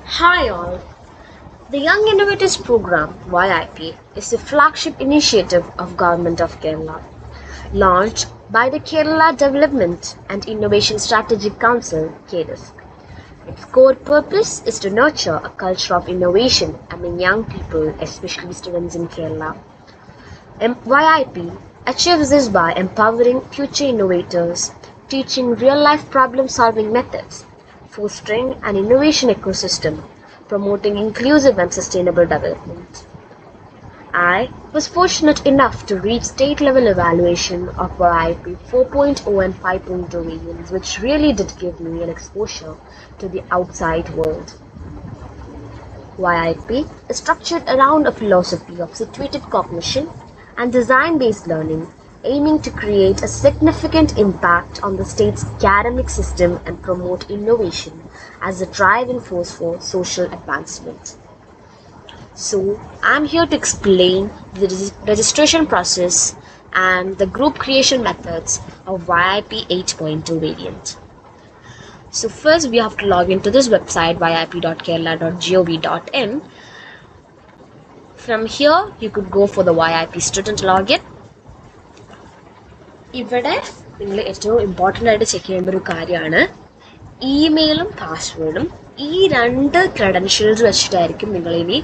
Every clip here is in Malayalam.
Hi all. The Young Innovators Program YIP is the flagship initiative of Government of Kerala, launched by the Kerala Development and Innovation Strategic Council (KEDIS). Its core purpose is to nurture a culture of innovation among young people, especially students in Kerala. YIP achieves this by empowering future innovators, teaching real-life problem-solving methods, fostering an innovation ecosystem, promoting inclusive and sustainable development. I was fortunate enough to reach state-level evaluation of YIP 4.0 and 5.0 variants, which really did give me an exposure to the outside world. YIP is structured around a philosophy of situated cognition and design-based learning, aiming to create a significant impact on the state's academic system and promote innovation as a driving force for social advancement. So, I'm here to explain the registration process and the group creation methods of YIP 8.2 variant. So first we have to log into this website yip.kerala.gov.in. From here you could go for the YIP student login. ഇവിടെ നിങ്ങൾ ഏറ്റവും ഇമ്പോർട്ടൻ്റ് ആയിട്ട് ചെക്ക് ചെയ്യേണ്ട ഒരു കാര്യമാണ് ഇമെയിലും പാസ്വേഡും. ഈ രണ്ട് ക്രെഡൻഷ്യൽസ് വെച്ചിട്ടായിരിക്കും നിങ്ങൾ ഇനി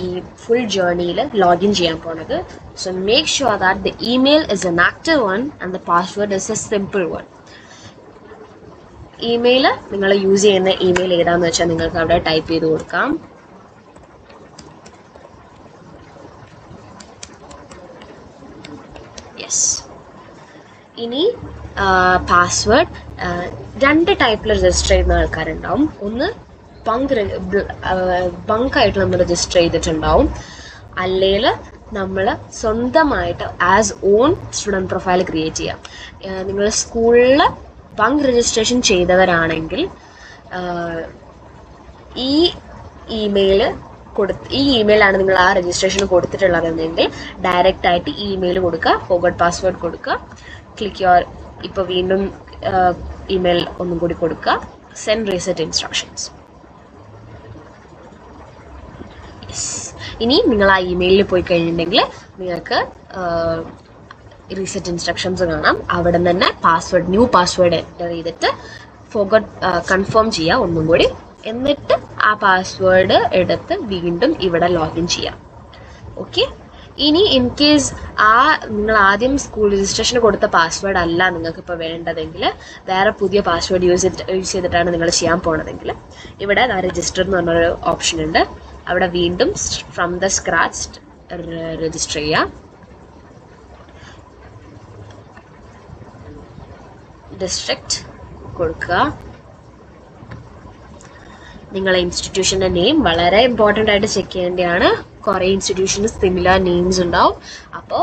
ഈ ഫുൾ ജേർണിയിൽ ലോഗിൻ ചെയ്യാൻ പോണത്. So make sure that the email is an active one and the password is A simple one. Email നിങ്ങൾ യൂസ് ചെയ്യുന്ന ഇമെയിൽ ഏതാണെന്ന് വെച്ചാൽ നിങ്ങൾക്ക് അവിടെ ടൈപ്പ് ചെയ്ത് കൊടുക്കാം. യെസ്. ഇനി പാസ്വേഡ് രണ്ട് ടൈപ്പിൽ രജിസ്റ്റർ ചെയ്യുന്ന ആൾക്കാരുണ്ടാവും. ഒന്ന് ബങ്കായിട്ട് നമ്മൾ രജിസ്റ്റർ ചെയ്തിട്ടുണ്ടാവും, അല്ലെങ്കിൽ നമ്മൾ സ്വന്തമായിട്ട് as on student profile create ചെയ്യാം. നിങ്ങൾ സ്കൂളിൽ ബങ്ക് രജിസ്ട്രേഷൻ ചെയ്തവരാണെങ്കിൽ ഈ ഇമെയിലാണ് നിങ്ങൾ ആ രജിസ്ട്രേഷൻ കൊടുത്തിട്ടുള്ളതെങ്കിൽ ഡയറക്റ്റ് ആയിട്ട് ഈ ഇമെയിൽ കൊടുക്കുക, ഫോർഗോട്ട് പാസ്വേഡ് കൊടുക്കുക, ക്ലിക്ക് യുവർ, ഇപ്പോൾ വീണ്ടും ഇമെയിൽ ഒന്നും കൂടി കൊടുക്കുക, സെൻഡ് റീസെറ്റ് ഇൻസ്ട്രക്ഷൻസ്. ഇനി നിങ്ങൾ ആ ഇമെയിലിൽ പോയി കഴിഞ്ഞിട്ടുണ്ടെങ്കിൽ നിങ്ങൾക്ക് റീസെറ്റ് ഇൻസ്ട്രക്ഷൻസ് കാണാം. അവിടെ നിന്ന് തന്നെ ന്യൂ പാസ്വേഡ് എൻ്റർ ചെയ്തിട്ട് ഫോർഗോട്ട് കൺഫേം ചെയ്യുക ഒന്നും കൂടി, എന്നിട്ട് ആ പാസ്വേഡ് എടുത്ത് വീണ്ടും ഇവിടെ ലോഗിൻ ചെയ്യാം. ഓക്കെ. ഇനി ഇൻ കേസ് നിങ്ങൾ ആദ്യം സ്കൂൾ രജിസ്ട്രേഷന് കൊടുത്ത പാസ്വേഡ് അല്ല നിങ്ങൾക്ക് ഇപ്പോൾ വേണ്ടതെങ്കിൽ, വേറെ പുതിയ പാസ്വേഡ് യൂസ് ചെയ്തിട്ടാണ് നിങ്ങൾ ചെയ്യാൻ പോണതെങ്കിൽ, ഇവിടെ രജിസ്റ്റർ എന്ന് പറഞ്ഞൊരു ഓപ്ഷൻ ഉണ്ട്. അവിടെ വീണ്ടും ഫ്രം ദ സ്ക്രാച്ച് രജിസ്റ്റർ ചെയ്യുക. ഡിസ്ട്രിക്റ്റ് കൊടുക്കുക. നിങ്ങളെ ഇൻസ്റ്റിറ്റ്യൂഷൻ്റെ നെയിം വളരെ ഇമ്പോർട്ടൻ്റ് ആയിട്ട് ചെക്ക് ചെയ്യേണ്ടതാണ്. കുറേ ഇൻസ്റ്റിറ്റ്യൂഷന് സിമിലർ നെയിംസ് ഉണ്ടാവും. അപ്പോൾ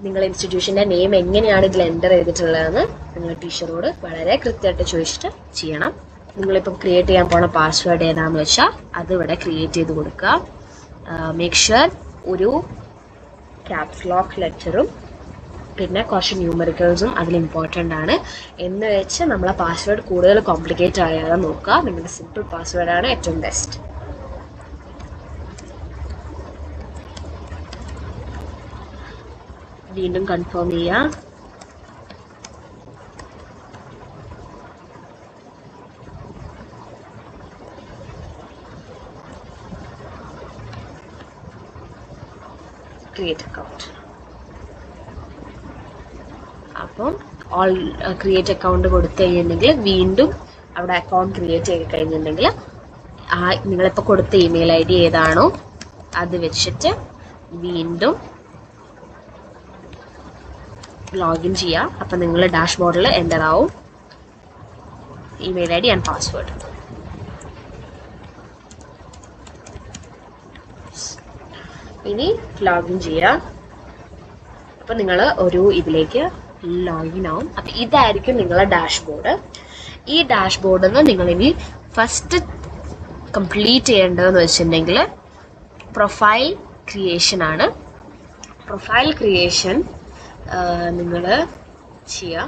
നിങ്ങളുടെ ഇൻസ്റ്റിറ്റ്യൂഷൻ്റെ നെയിം എങ്ങനെയാണ് ഇതിൽ എൻ്റർ ചെയ്തിട്ടുള്ളതെന്ന് നിങ്ങൾ ടീച്ചറോട് വളരെ കൃത്യമായിട്ട് ചോദിച്ചിട്ട് ചെയ്യണം. നിങ്ങളിപ്പം ക്രിയേറ്റ് ചെയ്യാൻ പോണ പാസ്വേഡ് ഏതാണെന്ന് വെച്ചാൽ അത് ഇവിടെ ക്രിയേറ്റ് ചെയ്ത് കൊടുക്കുക. മേക്ക് ഷുവർ ഒരു ക്യാപ്സ് ലോക്ക് ലെറ്ററും പിന്നെ കുറച്ച് ന്യൂമറിക്കൽസും അതിൽ ഇമ്പോർട്ടൻ്റ് ആണ്. എന്ന് വെച്ച് നമ്മളെ പാസ്വേഡ് കൂടുതൽ കോംപ്ലിക്കേറ്റ് ആയാതെ നോക്കുക. നിങ്ങളുടെ സിമ്പിൾ പാസ്വേഡാണ് ഏറ്റവും ബെസ്റ്റ്. വീണ്ടും കൺഫേം ചെയ്യുക. Create account. അപ്പം ക്രിയേറ്റ് അക്കൗണ്ട് കൊടുത്തു കഴിഞ്ഞിട്ടുണ്ടെങ്കിൽ വീണ്ടും അവിടെ അക്കൗണ്ട് ക്രിയേറ്റ് ചെയ്ത് കഴിഞ്ഞിട്ടുണ്ടെങ്കിൽ നിങ്ങളിപ്പോൾ കൊടുത്ത ഇമെയിൽ ID ഏതാണോ അത് വെച്ചിട്ട് വീണ്ടും ലോഗിൻ ചെയ്യുക. അപ്പം നിങ്ങൾ ഡാഷ്ബോർഡിൽ എൻ്റർ ആവും ഇമെയിൽ ID ആൻഡ് പാസ്വേഡ്. ഇനി ലോഗിൻ ചെയ്യുക. അപ്പം നിങ്ങൾ ഒരു ഇതിലേക്ക് ലോഗിൻ ആവും. അപ്പം ഇതായിരിക്കും നിങ്ങളുടെ ഡാഷ്ബോർഡ്. ഈ ഡാഷ്ബോർഡിൽ നിന്ന് നിങ്ങളിനി ഫസ്റ്റ് കംപ്ലീറ്റ് ചെയ്യേണ്ടതെന്ന് വെച്ചിട്ടുണ്ടെങ്കിൽ പ്രൊഫൈൽ ക്രിയേഷൻ ആണ്. പ്രൊഫൈൽ ക്രിയേഷൻ നിങ്ങൾ ചെയ്യുക.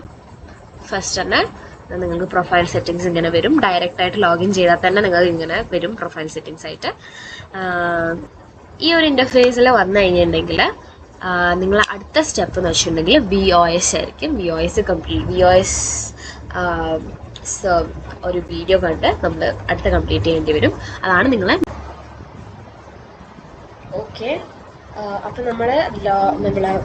ഫസ്റ്റ് തന്നെ നിങ്ങൾക്ക് പ്രൊഫൈൽ സെറ്റിങ്സ് ഇങ്ങനെ വരും. ഡയറക്റ്റ് ആയിട്ട് ലോഗിൻ ചെയ്താൽ തന്നെ നിങ്ങൾക്ക് ഇങ്ങനെ വരും പ്രൊഫൈൽ സെറ്റിങ്സ് ആയിട്ട്. ഈ ഒരു ഇൻ്റർഫേസിൽ വന്നു കഴിഞ്ഞിട്ടുണ്ടെങ്കിൽ നിങ്ങൾ അടുത്ത സ്റ്റെപ്പ് എന്ന് വെച്ചിട്ടുണ്ടെങ്കിൽ VOS ആയിരിക്കും. VOS ഒരു വീഡിയോ കണ്ട് നമ്മൾ അടുത്ത കംപ്ലീറ്റ് ചെയ്യേണ്ടി വരും. അതാണ് നിങ്ങളെ. ഓക്കെ, അപ്പം നമ്മളെ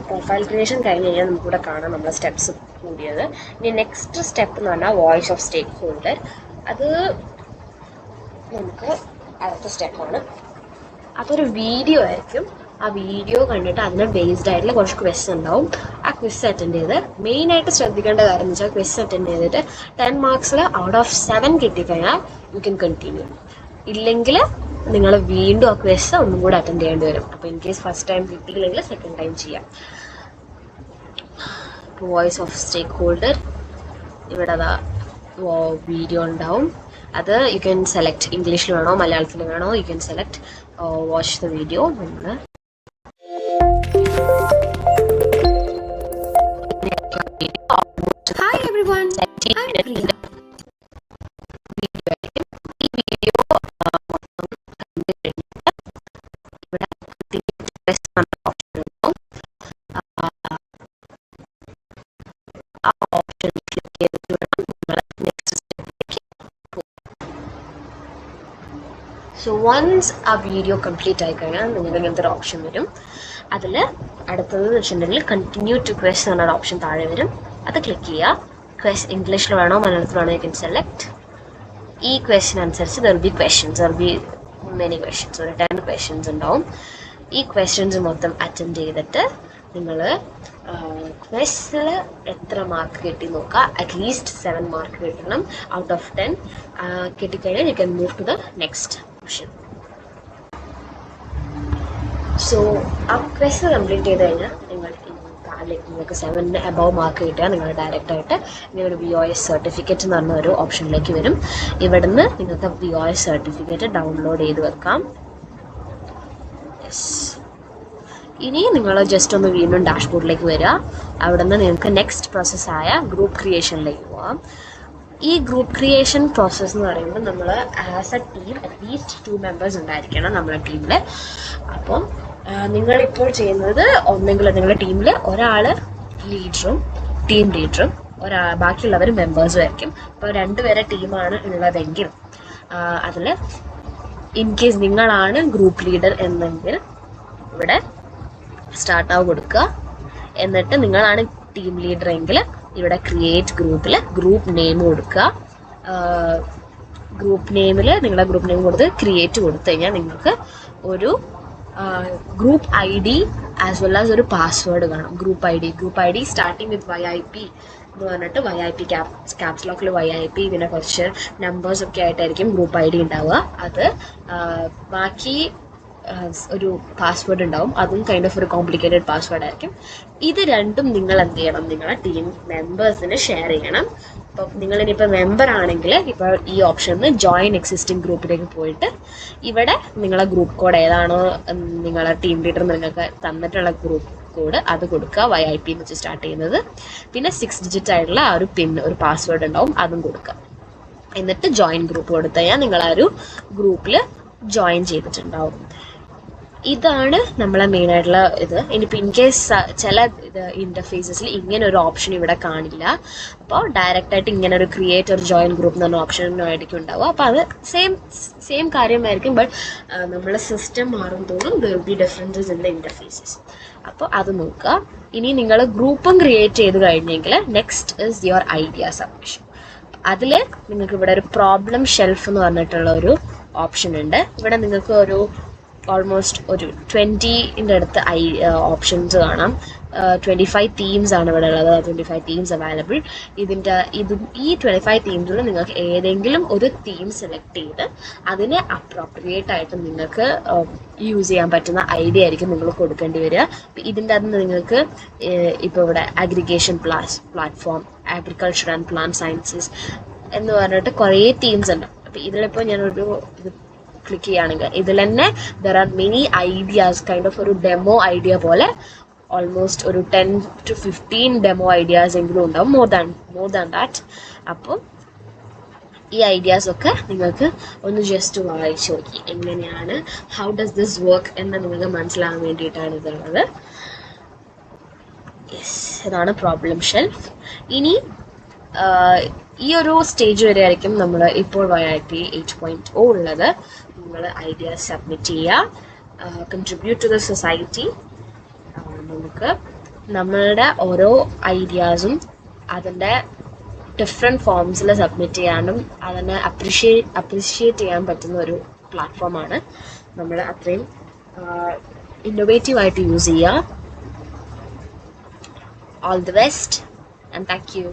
പ്രൊഫൈൽ ക്രിയേഷൻ കഴിഞ്ഞ് കഴിഞ്ഞാൽ നമുക്കിവിടെ കാണാം നമ്മളെ സ്റ്റെപ്സ് കൂടിയത്. ഇനി നെക്സ്റ്റ് സ്റ്റെപ്പ് എന്ന് പറഞ്ഞാൽ വോയിസ് ഓഫ് സ്റ്റേക്ക് ഹോൾഡർ. അത് നമുക്ക് അടുത്ത സ്റ്റെപ്പാണ്. അതൊരു വീഡിയോ ആയിരിക്കും. ആ വീഡിയോ കണ്ടിട്ട് അതിനെ ബേസ്ഡ് ആയിട്ടുള്ള കുറച്ച് ക്വിസ് ഉണ്ടാവും. ആ ക്വിസ് അറ്റൻഡ് ചെയ്ത് മെയിനായിട്ട് ശ്രദ്ധിക്കേണ്ട കാര്യം എന്ന് വെച്ചാൽ ക്വിസ് അറ്റൻഡ് ചെയ്തിട്ട് 10 മാർക്സിൽ ഔട്ട് ഓഫ് 7 കിട്ടിക്കഴിഞ്ഞാൽ യു ക്യാൻ കണ്ടിന്യൂ. ഇല്ലെങ്കിൽ നിങ്ങൾ വീണ്ടും ആ ക്വിസ് ഒന്നും കൂടെ അറ്റൻഡ് ചെയ്യേണ്ടി വരും. അപ്പോൾ ഇൻ കേസ് ഫസ്റ്റ് ടൈം കിട്ടിയില്ലെങ്കിൽ സെക്കൻഡ് ടൈം ചെയ്യാം. ഇപ്പോൾ വോയിസ് ഓഫ് സ്റ്റേക്ക് ഹോൾഡർ ഇവിടെ അതാ വീഡിയോ ഉണ്ടാവും. അത് യു ക്യാൻ സെലക്ട് ഇംഗ്ലീഷിൽ വേണോ മലയാളത്തിൽ വേണോ, you can select watch the video. നമ്മൾ Hi everyone, I'm Priya. So once ആ വീഡിയോ കംപ്ലീറ്റ് ആയി കഴിഞ്ഞാൽ നിങ്ങൾക്ക് ഇങ്ങനത്തെ ഒരു ഓപ്ഷൻ വരും. അതിൽ അടുത്തത് വെച്ചിട്ടുണ്ടെങ്കിൽ കണ്ടിന്യൂ ടു ക്വസ്റ്റ് എന്നൊരു ഓപ്ഷൻ താഴെ വരും. അത് ക്ലിക്ക് ചെയ്യുക. ക്വസ്റ്റ് ഇംഗ്ലീഷിൽ വേണോ മലയാളത്തിൽ വേണോ യു ക്യാൻ സെലക്ട്. ഈ ക്വസ്റ്റ്യൻ അനുസരിച്ച് ദർ ബി മെനി ക്വസ്റ്റ്യൻസ്, ഒരു 10 ക്വസ്റ്റ്യൻസ് ഉണ്ടാവും. ഈ ക്വസ്റ്റ്യൻസ് മൊത്തം അറ്റൻഡ് ചെയ്തിട്ട് നിങ്ങൾ ക്വസ്റ്റിൽ എത്ര മാർക്ക് കിട്ടി നോക്കുക. അറ്റ്ലീസ്റ്റ് 7 മാർക്ക് കിട്ടണം ഔട്ട് ഓഫ് 10. കിട്ടിക്കഴിഞ്ഞാൽ you can move to the next option. So ആ ക്വസ്റ്റ് കംപ്ലീറ്റ് ചെയ്ത് കഴിഞ്ഞാൽ നിങ്ങൾക്ക് 7 അബവ് മാർക്ക് കിട്ടിയാൽ നിങ്ങൾ ഡയറക്റ്റായിട്ട് നിങ്ങളുടെ VOS സർട്ടിഫിക്കറ്റ് എന്ന് പറഞ്ഞ ഒരു ഓപ്ഷനിലേക്ക് വരും. ഇവിടുന്ന് നിങ്ങൾക്ക് VOS സർട്ടിഫിക്കറ്റ് ഡൗൺലോഡ് ചെയ്ത് വെക്കാം. ഇനി നിങ്ങൾ ജസ്റ്റ് ഒന്ന് വീണ്ടും ഡാഷ്ബോർഡിലേക്ക് വരിക. അവിടെ നിന്ന് നിങ്ങൾക്ക് നെക്സ്റ്റ് പ്രോസസ്സായ ഗ്രൂപ്പ് ക്രിയേഷനിലേക്ക് പോകാം. ഈ ഗ്രൂപ്പ് ക്രിയേഷൻ പ്രോസസ്സ് എന്ന് പറയുമ്പോൾ നമ്മൾ as A team at least 2 members ഉണ്ടായിരിക്കണം നമ്മുടെ ടീമിൽ. അപ്പം നിങ്ങളിപ്പോൾ ചെയ്യുന്നത് ഒന്നെങ്കിൽ നിങ്ങളുടെ ടീമിൽ ഒരാൾ ടീം ലീഡറും ബാക്കിയുള്ളവർ മെമ്പേഴ്സും ആയിരിക്കും. അപ്പോൾ 2 പേരെ ടീമാണ് ഉള്ളതെങ്കിൽ അതിൽ ഇൻ കേസ് നിങ്ങളാണ് ഗ്രൂപ്പ് ലീഡർ എന്നെങ്കിൽ ഇവിടെ സ്റ്റാർട്ട് ആവ് കൊടുക്കുക. എന്നിട്ട് നിങ്ങളാണ് ടീം ലീഡർ എങ്കിൽ ഇവിടെ ക്രിയേറ്റ് ഗ്രൂപ്പിൽ ഗ്രൂപ്പ് നെയിം കൊടുക്കുക. ഗ്രൂപ്പ് നെയിമിൽ നിങ്ങളുടെ ഗ്രൂപ്പ് നെയിം കൊടുത്ത് ക്രിയേറ്റ് കൊടുത്തു കഴിഞ്ഞാൽ നിങ്ങൾക്ക് ഒരു group ID as well as ഒരു പാസ്വേഡ് കാണും. Group I D starting with YIP എന്ന് പറഞ്ഞിട്ട് YIP ക്യാപ്സ് ലോക്കിൽ YIP പിന്നെ കുറച്ച് നമ്പേഴ്സ് ഒക്കെ ആയിട്ടായിരിക്കും ഗ്രൂപ്പ് ID ഉണ്ടാവുക. അത് ബാക്കി ഒരു പാസ്വേഡ് ഉണ്ടാവും. അതും കൈൻഡ് ഓഫ് ഒരു കോംപ്ലിക്കേറ്റഡ് പാസ്വേഡ് ആയിരിക്കും. ഇത് രണ്ടും നിങ്ങൾ എന്ത് ചെയ്യണം, നിങ്ങളെ ടീം മെമ്പേഴ്സിന് ഷെയർ ചെയ്യണം. ഇപ്പം നിങ്ങളിനിപ്പോൾ മെമ്പർ ആണെങ്കിൽ ഇപ്പോൾ ഈ ഓപ്ഷനിൽ ജോയിൻ എക്സിസ്റ്റിംഗ് ഗ്രൂപ്പിലേക്ക് പോയിട്ട് ഇവിടെ നിങ്ങളെ ഗ്രൂപ്പ് കോഡ് ഏതാണോ നിങ്ങളെ ടീം ലീഡർ നിങ്ങൾക്ക് തന്നിട്ടുള്ള ഗ്രൂപ്പ് കോഡ് അത് കൊടുക്കുക. YIP എന്ന് വെച്ച് സ്റ്റാർട്ട് ചെയ്യുന്നത്. പിന്നെ 6 ഡിജിറ്റ് ആയിട്ടുള്ള ആ ഒരു ഒരു പാസ്വേഡ് ഉണ്ടാവും, അതും കൊടുക്കുക. എന്നിട്ട് ജോയിൻ ഗ്രൂപ്പ് കൊടുത്തു കഴിഞ്ഞാൽ നിങ്ങൾ ആ ഒരു ഗ്രൂപ്പിൽ ജോയിൻ ചെയ്തിട്ടുണ്ടാവും. ഇതാണ് നമ്മളെ മെയിൻ ആയിട്ടുള്ള ഇത്. ഇനിയിപ്പോൾ ഇൻ കേസ് ചില ഇൻ്റർഫേസസിൽ ഇങ്ങനെ ഒരു ഓപ്ഷൻ ഇവിടെ കാണില്ല. അപ്പോൾ ഡയറക്റ്റായിട്ട് ഇങ്ങനെ ഒരു ക്രിയേറ്റ് ഒരു ജോയിൻ ഗ്രൂപ്പ് എന്ന് പറഞ്ഞ ഓപ്ഷനായിരിക്കും ഉണ്ടാവുക. അപ്പോൾ അത് സെയിം കാര്യമായിരിക്കും. ബട്ട് നമ്മളെ സിസ്റ്റം മാറും തോറും there will be differences in the interfaces. അപ്പോൾ അത് നോക്കുക. ഇനി നിങ്ങൾ ഗ്രൂപ്പും ക്രിയേറ്റ് ചെയ്ത് കഴിഞ്ഞെങ്കിൽ next is your idea submission. അതിൽ നിങ്ങൾക്ക് ഇവിടെ ഒരു പ്രോബ്ലം ഷെൽഫ് എന്ന് പറഞ്ഞിട്ടുള്ള ഒരു ഓപ്ഷൻ ഉണ്ട്. ഇവിടെ നിങ്ങൾക്ക് ഒരു ഓൾമോസ്റ്റ് ഒരു 20ൻ്റെ അടുത്ത് ഓപ്ഷൻസ് കാണാം. 25 തീംസ് ആണ് ഇവിടെ ഉള്ളത്. 25 തീംസ് അവൈലബിൾ. ഈ 25 തീംസിൽ നിങ്ങൾക്ക് ഏതെങ്കിലും ഒരു തീം സെലക്ട് ചെയ്ത് അതിനെ അപ്രോപ്രിയേറ്റ് ആയിട്ട് നിങ്ങൾക്ക് യൂസ് ചെയ്യാൻ പറ്റുന്ന ഐഡിയ ആയിരിക്കും നിങ്ങൾ കൊടുക്കേണ്ടി വരിക. ഇതിൻ്റെ അകത്ത് നിങ്ങൾക്ക് ഇപ്പോൾ ഇവിടെ aggregation platform, agriculture and plant sciences എന്ന് പറഞ്ഞിട്ട് കുറേ തീംസ് ഉണ്ട്. അപ്പോൾ ഇതിലിപ്പോൾ ഞാനൊരു ക്ലിക്ക് ചെയ്യുകയാണെങ്കിൽ ഇതിൽ തന്നെ there are many ideas, kind of ഒരു ഡെമോ ഐഡിയ പോലെ ഓൾമോസ്റ്റ് ഒരു 10 to 15 ഡെമോ ഐഡിയാസ് എങ്കിലും ഉണ്ടാവും, മോർ ദാൻ ദാറ്റ്. അപ്പോൾ ഈ ഐഡിയാസൊക്കെ നിങ്ങൾക്ക് ഒന്ന് ജസ്റ്റ് വായിച്ച് നോക്കി എങ്ങനെയാണ് ഹൗ ഡസ് ദിസ് വർക്ക് എന്ന് നിങ്ങൾക്ക് മനസ്സിലാകാൻ വേണ്ടിയിട്ടാണ് ഇതുള്ളത്. യെസ്, ഇതാണ് പ്രോബ്ലം ഷെൽഫ്. ഇനി ഈ ഒരു സ്റ്റേജ് വരെ ആയിരിക്കും നമ്മൾ ഇപ്പോൾ YIP 8.0 ഉള്ളത്. നിങ്ങൾ ഐഡിയാസ് സബ്മിറ്റ് ചെയ്യുക, കൺട്രിബ്യൂട്ട് ടു ദ സൊസൈറ്റി. നമുക്ക് നമ്മളുടെ ഓരോ ഐഡിയാസും അതിൻ്റെ ഡിഫറെൻറ്റ് ഫോംസിൽ സബ്മിറ്റ് ചെയ്യാനും അതിനെ അപ്രിഷിയേറ്റ് ചെയ്യാൻ പറ്റുന്ന ഒരു പ്ലാറ്റ്ഫോമാണ്. നമ്മൾ അത്രയും ഇന്നോവേറ്റീവായിട്ട് യൂസ് ചെയ്യുക. All the best and thank you.